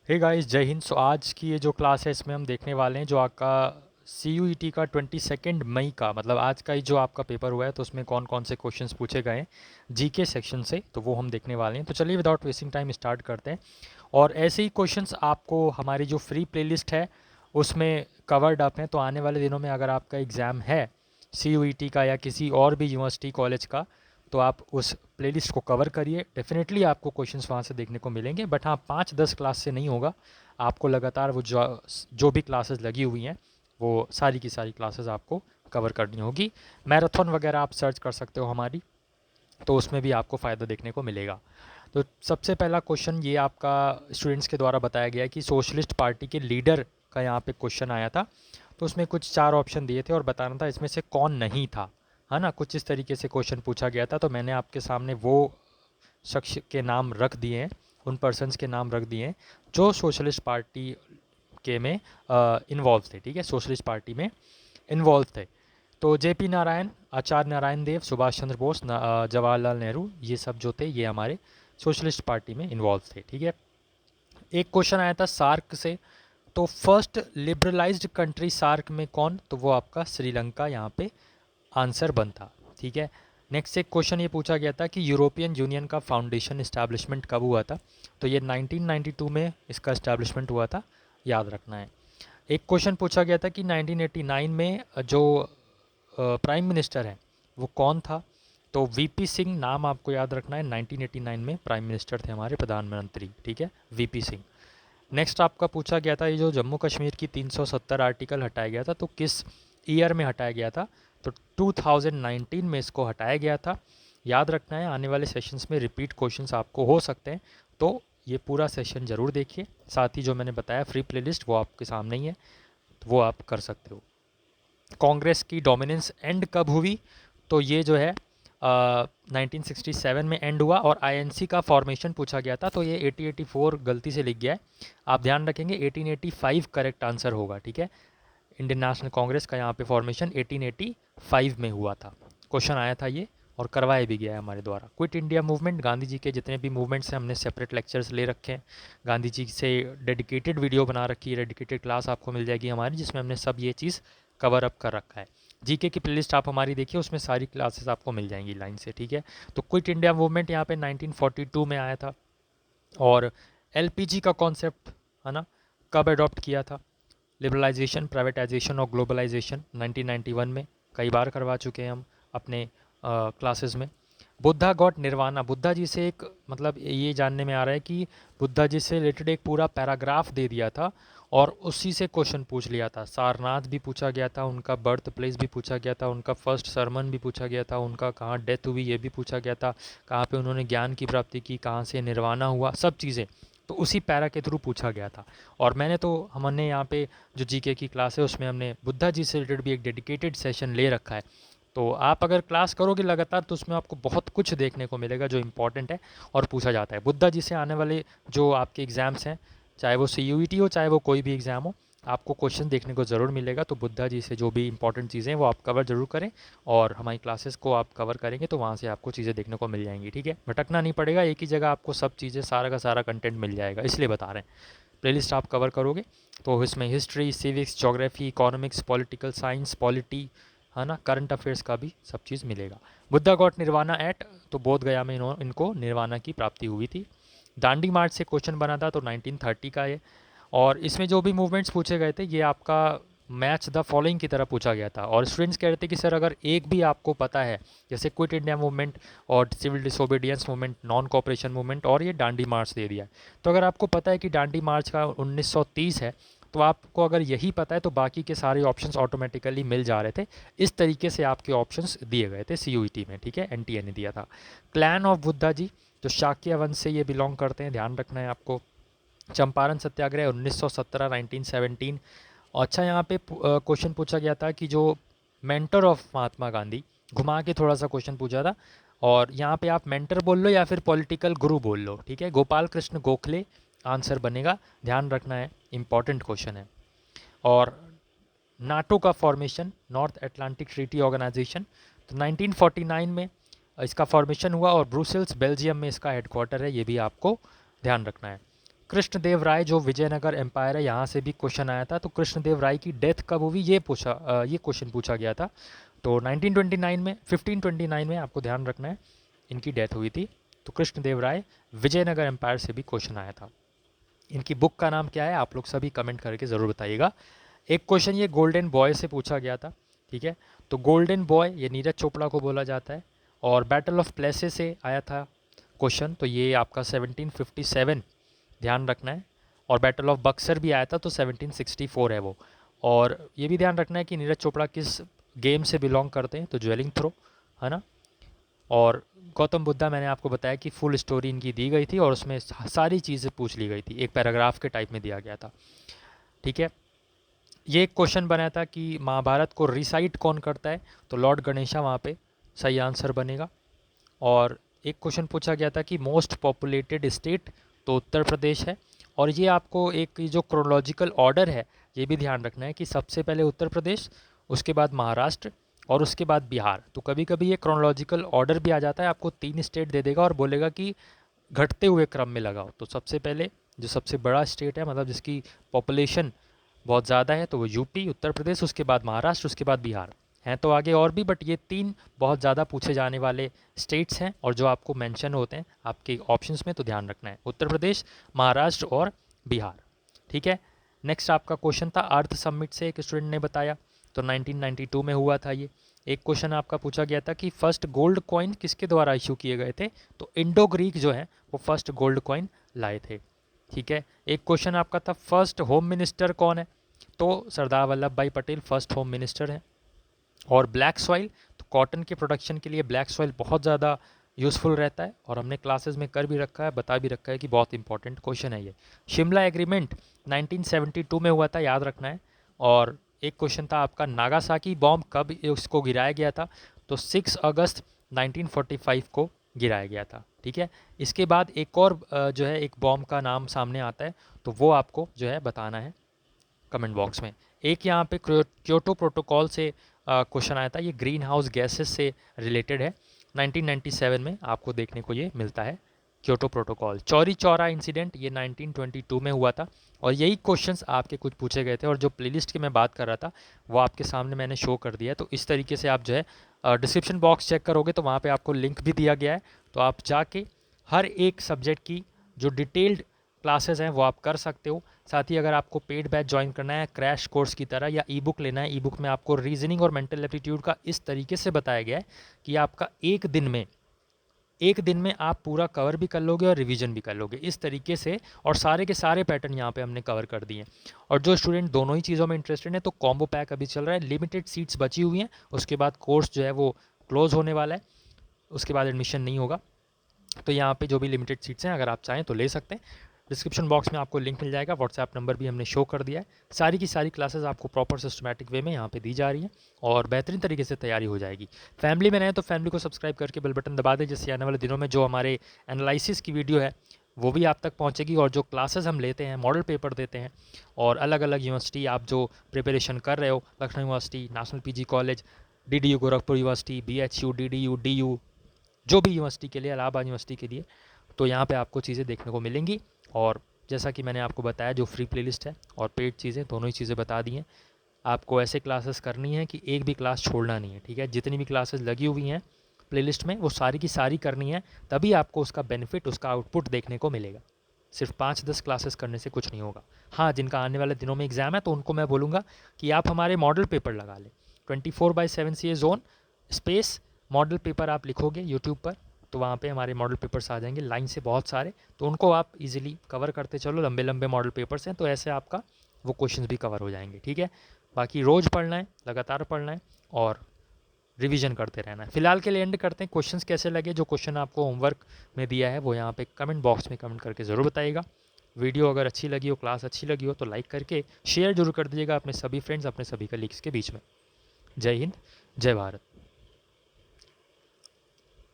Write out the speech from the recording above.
Hey guys, जय हिंद। सो आज की ये जो क्लास है इसमें हम देखने वाले हैं जो आपका CUET का 22 मई का, मतलब आज का ही जो आपका पेपर हुआ है, तो उसमें कौन कौन से क्वेश्चंस पूछे गए हैं जीके सेक्शन से, तो वो हम देखने वाले हैं। तो चलिए विदाउट वेस्टिंग टाइम स्टार्ट करते हैं। और ऐसे ही क्वेश्चंस आपको हमारी जो फ्री प्लेलिस्ट है उसमें कवर्ड अप हैं। तो आने वाले दिनों में अगर आपका एग्ज़ाम है CUET का या किसी और भी यूनिवर्सिटी कॉलेज का, तो आप उस प्लेलिस्ट को कवर करिए। डेफिनेटली आपको क्वेश्चंस वहाँ से देखने को मिलेंगे, बट हाँ 5-10 क्लास से नहीं होगा। आपको लगातार वो जो भी क्लासेस लगी हुई हैं वो सारी की सारी क्लासेस आपको कवर करनी होगी। मैराथन वगैरह आप सर्च कर सकते हो हमारी, तो उसमें भी आपको फ़ायदा देखने को मिलेगा। तो सबसे पहला क्वेश्चन ये आपका स्टूडेंट्स के द्वारा बताया गया है कि सोशलिस्ट पार्टी के लीडर का यहाँ पे क्वेश्चन आया था। तो उसमें कुछ 4 ऑप्शन दिए थे और बताना था इसमें से कौन नहीं था, है ना। कुछ इस तरीके से क्वेश्चन पूछा गया था। तो मैंने आपके सामने वो शख्स के नाम रख दिए हैं, उन पर्सन्स के नाम रख दिए हैं जो सोशलिस्ट पार्टी के में इन्वॉल्व थे, ठीक है, सोशलिस्ट पार्टी में इन्वॉल्व थे। तो JP नारायण, आचार्य नारायण देव, सुभाष चंद्र बोस, जवाहरलाल नेहरू, ये सब जो थे ये हमारे सोशलिस्ट पार्टी में इन्वॉल्व थे, ठीक है। एक क्वेश्चन आया था सार्क से। तो फर्स्ट लिबरलाइज्ड कंट्री सार्क में कौन, तो वो आपका श्रीलंका यहाँ पे आंसर बनता, ठीक है। नेक्स्ट एक क्वेश्चन ये पूछा गया था कि यूरोपियन यूनियन का फाउंडेशन इस्टेब्लिशमेंट कब हुआ था। तो ये 1992 में इसका इस्टेब्लिशमेंट हुआ था, याद रखना है। एक क्वेश्चन पूछा गया था कि 1989 में जो प्राइम मिनिस्टर है वो कौन था। तो VP सिंह नाम आपको याद रखना है, 1989 में प्राइम मिनिस्टर थे हमारे प्रधानमंत्री, ठीक है, VP सिंह। नेक्स्ट आपका पूछा गया था ये जो जम्मू कश्मीर की 370 आर्टिकल हटाया गया था, तो किस ईयर में हटाया गया था। तो 2019 में इसको हटाया गया था, याद रखना है। आने वाले सेशंस में रिपीट क्वेश्चंस आपको हो सकते हैं, तो ये पूरा सेशन ज़रूर देखिए। साथ ही जो मैंने बताया फ्री प्लेलिस्ट वो आपके सामने ही है, तो वो आप कर सकते हो। कांग्रेस की डोमिनेंस एंड कब हुई, तो ये जो है 1967 में एंड हुआ। और INC का फॉर्मेशन पूछा गया था, तो ये 1884 गलती से लिख गया है, आप ध्यान रखेंगे 1885 करेक्ट आंसर होगा, ठीक है। इंडियन नेशनल कांग्रेस का यहाँ पे फॉर्मेशन 1885 में हुआ था, क्वेश्चन आया था ये और करवाया भी गया है हमारे द्वारा। Quit India movement, Gandhi ji के जितने भी मूवमेंट्स हैं हमने सेपरेट लेक्चर्स ले रखे हैं, गांधी जी से डेडिकेटेड वीडियो बना रखी है, डेडिकेटेड क्लास आपको मिल जाएगी हमारी, जिसमें हमने सब ये चीज़ कवर अप कर रखा है। जीके की प्लेलिस्ट आप हमारी देखिए, उसमें सारी क्लासेस आपको मिल जाएंगी लाइन से, ठीक है। तो क्विट इंडिया मूवमेंट यहाँ पे 1942 में आया था। और LPG का कॉन्सेप्ट, है ना, कब अडॉप्ट किया था। लिबरलाइजेशन, प्राइवेटाइजेशन और ग्लोबलाइजेशन 1991 में, कई बार करवा चुके हैं हम अपने क्लासेस में। बुद्धा गॉट निर्वाणा, बुद्धा जी से एक, मतलब ये जानने में आ रहा है कि बुद्धा जी से रिलेटेड एक पूरा पैराग्राफ दे दिया था और उसी से क्वेश्चन पूछ लिया था। सारनाथ भी पूछा गया था, उनका बर्थ प्लेस भी पूछा गया था, उनका फर्स्ट सरमन भी पूछा गया था, उनका कहाँ डेथ हुई ये भी पूछा गया था, कहाँ पे उन्होंने ज्ञान की प्राप्ति की, कहाँ से निर्वाणा हुआ, सब चीज़ें तो उसी पैरा के थ्रू पूछा गया था। और मैंने तो हमने यहाँ पे जो जीके की क्लास है उसमें हमने बुद्धा जी से रिलेटेड भी एक डेडिकेटेड सेशन ले रखा है। तो आप अगर क्लास करोगे लगातार तो उसमें आपको बहुत कुछ देखने को मिलेगा जो इम्पोर्टेंट है और पूछा जाता है। बुद्धा जी से आने वाले जो आपके एग्ज़ाम्स हैं, चाहे वो CUET हो चाहे वो कोई भी एग्ज़ाम हो, आपको क्वेश्चन देखने को ज़रूर मिलेगा। तो बुद्धा जी से जो भी इंपॉर्टेंट चीज़ें हैं वो आप कवर ज़रूर करें, और हमारी क्लासेस को आप कवर करेंगे तो वहाँ से आपको चीज़ें देखने को मिल जाएंगी, ठीक है। भटकना नहीं पड़ेगा, एक ही जगह आपको सब चीज़ें, सारा का सारा कंटेंट मिल जाएगा, इसलिए बता रहे हैं। प्लेलिस्ट आप कवर करोगे तो इसमें history, civics, geography, economics, political science, polity, है ना, करंट अफेयर्स का भी सब चीज़ मिलेगा। बुद्धा गॉट निर्वाणा एट, तो बोध गया में इनको निर्वाणा की प्राप्ति हुई थी। दांडी मार्च से क्वेश्चन बना था, तो 1930 का है। और इसमें जो भी मूवमेंट्स पूछे गए थे ये आपका मैच द फॉलोइंग की तरह पूछा गया था। और स्टूडेंट्स कह रहे थे कि सर अगर एक भी आपको पता है, जैसे क्विट इंडिया मूवमेंट और civil disobedience movement, non cooperation movement और ये दांडी मार्च दे दिया है, तो अगर आपको पता है कि दांडी मार्च का 1930 है, तो आपको अगर यही पता है तो बाकी के सारे ऑप्शंस ऑटोमेटिकली मिल जा रहे थे। इस तरीके से आपके ऑप्शंस दिए गए थे CUET में, ठीक है, NTA ने दिया था। क्लैन ऑफ बुद्धा जी, जो शाक्य वंश से ये बिलोंग करते हैं, ध्यान रखना है आपको। चंपारण सत्याग्रह 1917, 1917। अच्छा, यहाँ पे क्वेश्चन पूछा गया था कि जो मेंटर ऑफ महात्मा गांधी, घुमा के थोड़ा सा क्वेश्चन पूछा था, और यहाँ पे आप मेंटर बोल लो या फिर पॉलिटिकल गुरु बोल लो, ठीक है। गोपाल कृष्ण गोखले आंसर बनेगा, ध्यान रखना है, इंपॉर्टेंट क्वेश्चन है। और नाटो का formation, North Atlantic Treaty Organisation, तो 1949 में इसका फॉर्मेशन हुआ और ब्रुसेल्स बेल्जियम में इसका हेडक्वार्टर है, ये भी आपको ध्यान रखना है। कृष्णदेव राय जो विजयनगर एम्पायर है यहाँ से भी क्वेश्चन आया था। तो कृष्णदेव राय की डेथ कब हुई ये क्वेश्चन पूछा गया था। तो 1929 में 1529 में आपको ध्यान रखना है इनकी डेथ हुई थी। तो कृष्णदेव राय विजयनगर एम्पायर से भी क्वेश्चन आया था। इनकी बुक का नाम क्या है आप लोग सभी कमेंट करके ज़रूर बताइएगा। एक क्वेश्चन ये गोल्डन बॉय से पूछा गया था, ठीक है। तो गोल्डन बॉय ये नीरज चोपड़ा को बोला जाता है। और बैटल ऑफ प्लेसे से आया था क्वेश्चन, तो ये आपका 1757 ध्यान रखना है। और बैटल ऑफ बक्सर भी आया था तो 1764 है वो। और ये भी ध्यान रखना है कि नीरज चोपड़ा किस गेम से बिलोंग करते हैं, तो ज्वेलिंग थ्रो, है ना। और गौतम बुद्धा मैंने आपको बताया कि फुल स्टोरी इनकी दी गई थी और उसमें सारी चीज़ें पूछ ली गई थी, एक पैराग्राफ के टाइप में दिया गया था, ठीक है। ये एक क्वेश्चन बना था कि महाभारत को रिसाइट कौन करता है, तो लॉर्ड गणेशा वहाँ पे सही आंसर बनेगा। और एक क्वेश्चन पूछा गया था कि मोस्ट पॉपुलेटेड स्टेट, तो उत्तर प्रदेश है। और ये आपको एक जो क्रोनोलॉजिकल ऑर्डर है ये भी ध्यान रखना है कि सबसे पहले उत्तर प्रदेश, उसके बाद महाराष्ट्र और उसके बाद बिहार। तो कभी कभी ये क्रोनोलॉजिकल ऑर्डर भी आ जाता है, आपको 3 स्टेट दे देगा और बोलेगा कि घटते हुए क्रम में लगाओ। तो सबसे पहले जो सबसे बड़ा स्टेट है, मतलब जिसकी पॉपुलेशन बहुत ज़्यादा है, तो वो यूपी, उत्तर प्रदेश, उसके बाद महाराष्ट्र, उसके बाद बिहार। हैं तो आगे और भी, बट ये 3 बहुत ज़्यादा पूछे जाने वाले स्टेट्स हैं और जो आपको मेंशन होते हैं आपके ऑप्शंस में, तो ध्यान रखना है उत्तर प्रदेश, महाराष्ट्र और बिहार, ठीक है। नेक्स्ट आपका क्वेश्चन था अर्थ समिट से, एक स्टूडेंट ने बताया, तो 1992 में हुआ था ये। एक क्वेश्चन आपका पूछा गया था कि फर्स्ट गोल्ड कॉइन किसके द्वारा इशू किए गए थे, तो इंडो ग्रीक जो है वो फर्स्ट गोल्ड कॉइन लाए थे, ठीक है। एक क्वेश्चन आपका था फर्स्ट होम मिनिस्टर कौन है, तो सरदार वल्लभ भाई पटेल फर्स्ट होम मिनिस्टर हैं। और ब्लैक सॉइल, तो कॉटन के प्रोडक्शन के लिए ब्लैक सॉइल बहुत ज़्यादा यूज़फुल रहता है और हमने क्लासेस में कर भी रखा है, बता भी रखा है कि बहुत इंपॉर्टेंट क्वेश्चन है ये। शिमला एग्रीमेंट 1972 में हुआ था, याद रखना है। और एक क्वेश्चन था आपका नागासाकी बॉम्ब कब उसको गिराया गया था, तो 6 अगस्त 1945 को गिराया गया था, ठीक है। इसके बाद एक और जो है एक बॉम्ब का नाम सामने आता है, तो वो आपको जो है बताना है कमेंट बॉक्स में। एक यहाँ पे क्योटो प्रोटोकॉल से क्वेश्चन आया था, ये ग्रीन हाउस गैसेस से रिलेटेड है। 1997 में आपको देखने को ये मिलता है Kyoto protocol. Chauri Chaura incident ये 1922 में हुआ था। और यही क्वेश्चंस आपके कुछ पूछे गए थे और जो प्लेलिस्ट की मैं बात कर रहा था वो आपके सामने मैंने शो कर दिया है। तो इस तरीके से आप जो है डिस्क्रिप्शन बॉक्स चेक करोगे तो वहाँ पे आपको लिंक भी दिया गया है, तो आप जाके हर एक सब्जेक्ट की जो डिटेल्ड क्लासेस हैं वो आप कर सकते हो। साथ ही अगर आपको पेड बैच ज्वाइन करना है क्रैश कोर्स की तरह या ई बुक लेना है, ई बुक में आपको रीजनिंग और मेंटल एप्टीट्यूड का इस तरीके से बताया गया है कि आपका एक दिन में आप पूरा कवर भी कर लोगे और रिवीजन भी कर लोगे इस तरीके से। और सारे के सारे पैटर्न यहाँ पे हमने कवर कर दिए हैं। और जो स्टूडेंट दोनों ही चीज़ों में इंटरेस्टेड है तो कॉम्बो पैक अभी चल रहा है, लिमिटेड सीट्स बची हुई हैं, उसके बाद कोर्स जो है वो क्लोज होने वाला है, उसके बाद एडमिशन नहीं होगा। तो यहाँ पे जो भी लिमिटेड सीट्स हैं अगर आप चाहें तो ले सकते हैं। डिस्क्रिप्शन बॉक्स में आपको लिंक मिल जाएगा, व्हाट्सएप नंबर भी हमने शो कर दिया है। सारी की सारी क्लासेस आपको प्रॉपर सिस्टमैटिक वे में यहाँ पे दी जा रही हैं और बेहतरीन तरीके से तैयारी हो जाएगी। फैमिली में रहें तो फैमिली को सब्सक्राइब करके बेल बटन दबा दें, जिससे आने वाले दिनों में जो हमारे एनालिसिस की वीडियो है वो भी आप तक पहुँचेगी। और जो क्लासेस हम लेते हैं, मॉडल पेपर देते हैं और अलग अलग यूनिवर्सिटी आप जो प्रिपरेशन कर रहे हो, Lucknow university, national PG college, DDU Gorakhpur university, BHU, DDU, DU, जो भी यूनिवर्सिटी के लिए, इलाहाबाद यूनिवर्सिटी के लिए, तो यहाँ पे आपको चीज़ें देखने को मिलेंगी। और जैसा कि मैंने आपको बताया जो फ्री प्लेलिस्ट है और पेड चीज़ें, दोनों ही चीज़ें बता दी हैं। आपको ऐसे क्लासेस करनी है कि एक भी क्लास छोड़ना नहीं है, ठीक है। जितनी भी क्लासेस लगी हुई हैं प्लेलिस्ट में वो सारी की सारी करनी है, तभी आपको उसका बेनिफिट, उसका आउटपुट देखने को मिलेगा। सिर्फ 5-10 क्लासेस करने से कुछ नहीं होगा। हाँ, जिनका आने वाले दिनों में एग्ज़ाम है तो उनको मैं बोलूँगा कि आप हमारे मॉडल पेपर लगा लें। 24/7 CA zone space model paper आप लिखोगे यूट्यूब पर, तो वहाँ पे हमारे मॉडल पेपर्स आ जाएंगे लाइन से बहुत सारे, तो उनको आप इजीली कवर करते चलो। लंबे लंबे मॉडल पेपर्स हैं तो ऐसे आपका वो क्वेश्चंस भी कवर हो जाएंगे, ठीक है। बाकी रोज़ पढ़ना है, लगातार पढ़ना है और रिवीजन करते रहना है। फिलहाल के लिए एंड करते हैं। क्वेश्चंस कैसे लगे, जो क्वेश्चन आपको होमवर्क में दिया है वो यहाँ पे कमेंट बॉक्स में कमेंट करके ज़रूर बताइएगा। वीडियो अगर अच्छी लगी हो, क्लास अच्छी लगी हो तो लाइक करके शेयर जरूर कर दीजिएगा अपने सभी फ्रेंड्स, अपने सभी कलीग्स के बीच में। जय हिंद, जय भारत।